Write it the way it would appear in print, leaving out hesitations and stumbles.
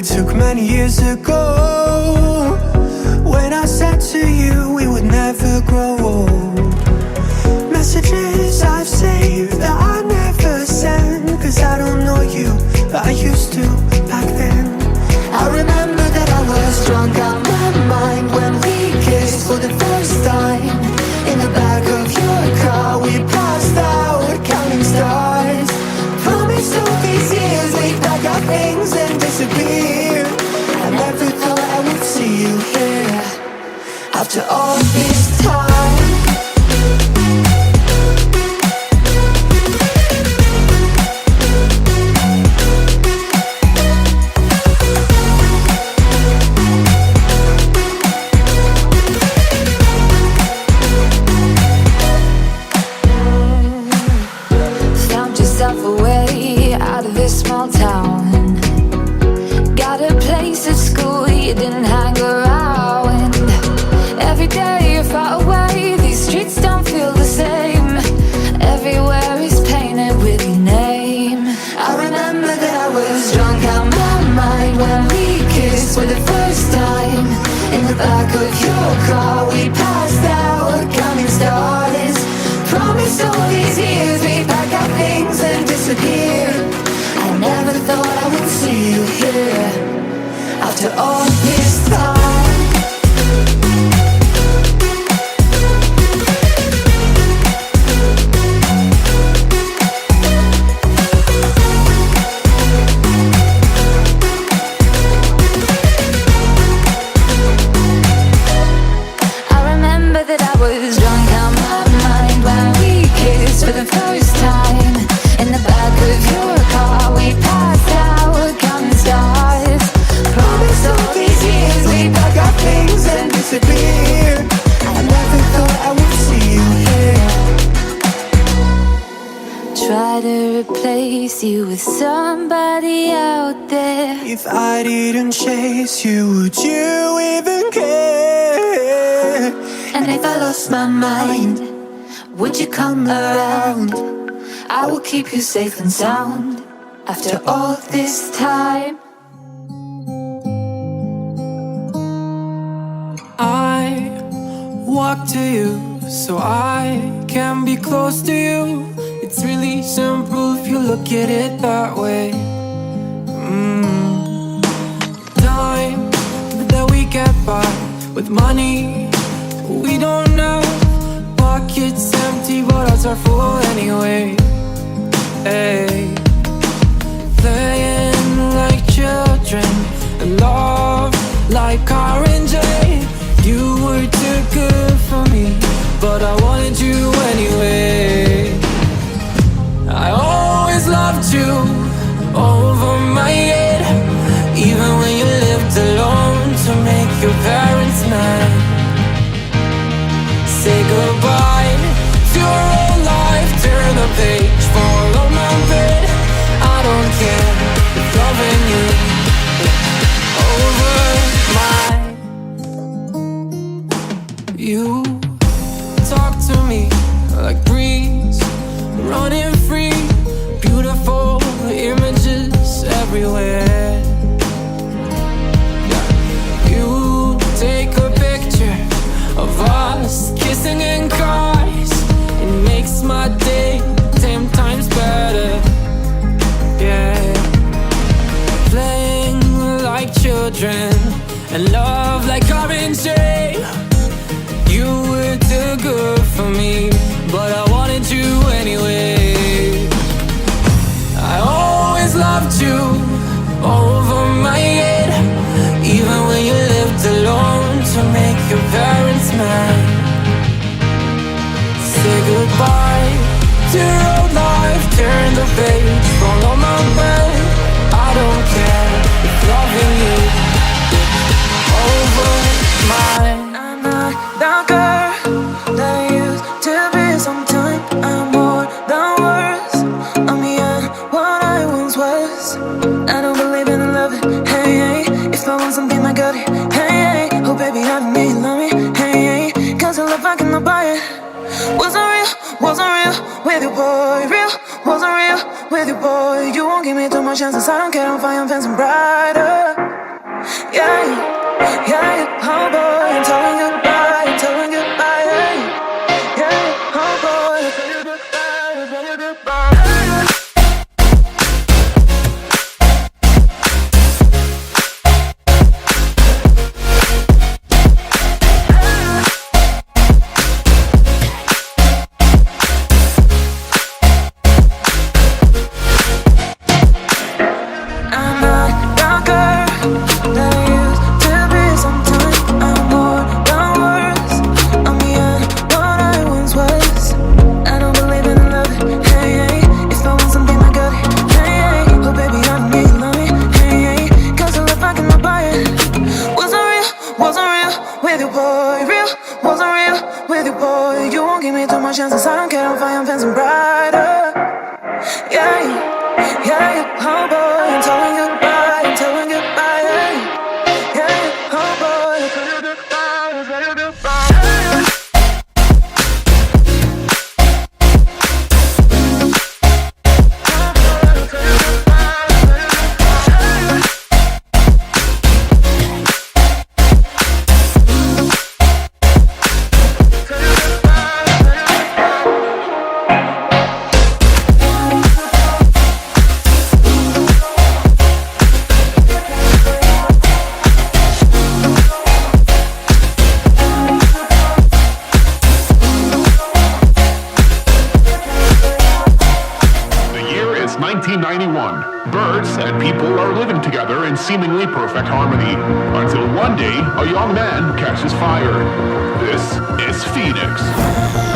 we took many years ago, when I said to you we would never grow old. Messages I've saved that I never send, cause I don't know you, but I used to back then. I remember that I was drunk out my mind when we kissed for the first time. In the back of your car we passed out counting stars. Promised all these years we'd pack our things and disappear. I never thought I would see you here after all this time. Away out of this small town, got a place at school you didn't hang around. Every day you're far away, these streets don't feel the same. Everywhere is painted with your name. I remember that I was drunk out my mind when we kissed for the first time. In the back of your car we passed out counting stars. Promised all these years we'd pack our things and disappear. I never thought I would see you here after all this time. I remember that I was drunk out my mind when we kissed for the first time. In the back of your car we passed out counting stars. Promised all these years we'd pack our things and disappear. I never thought I would see you here. Try to replace you with somebody out there. If I didn't chase you, would you even care? And if I lost my mind, would you come around? I will keep you safe and sound after all this time. I walk to you so I can be close to you. It's really simple if you look at it that way. Time that we get by with money we don't know. Pockets empty but hearts are full anyway. Hey. Playing like children and love like R&J. You were too good for me, but I wanted you anyway. I always loved you over my head, even when you lived alone to make your parents mad. Say goodbye to your old life, turn the page, follow my bed. I don't care if loving you over my. You talk to me like breeze, running free, beautiful images everywhere. You take a picture of us kissing in cars, it makes my day 10 times better. Yeah, playing like children and love like R&J. You were too good for me, but I wanted you anyway. I always loved you over my head, even when you lived alone to make your parents mad. Say goodbye to your old life, turn the page, follow my bed. I don't care if loving you over mine. I'm not that girl that I used to be. Sometime I'm more than words. I'm beyond what I once was. I don't believe in love. Hey, hey, if I want something, I got it. Hey, hey, oh baby, I don't need love me. Hey, hey, cause I love I cannot buy it. Wasn't real with you, boy. Real, wasn't real with you, boy. You won't give me too much chances. I don't care if I am fencing brighter. Yeah, yeah, oh boy, I'm telling goodbye, I'm telling goodbye. Yeah, yeah, oh boy, I'm telling goodbye, I'm telling goodbye. Chances, I don't care if I am fencing brighter. Yeah, yeah, oh boy, I'm telling goodbye, I'm telling goodbye. Yeah, yeah, oh boy, I'm telling goodbye, I'm telling goodbye. Birds and people are living together in seemingly perfect harmony, until one day a young man catches fire. This is Phoenix.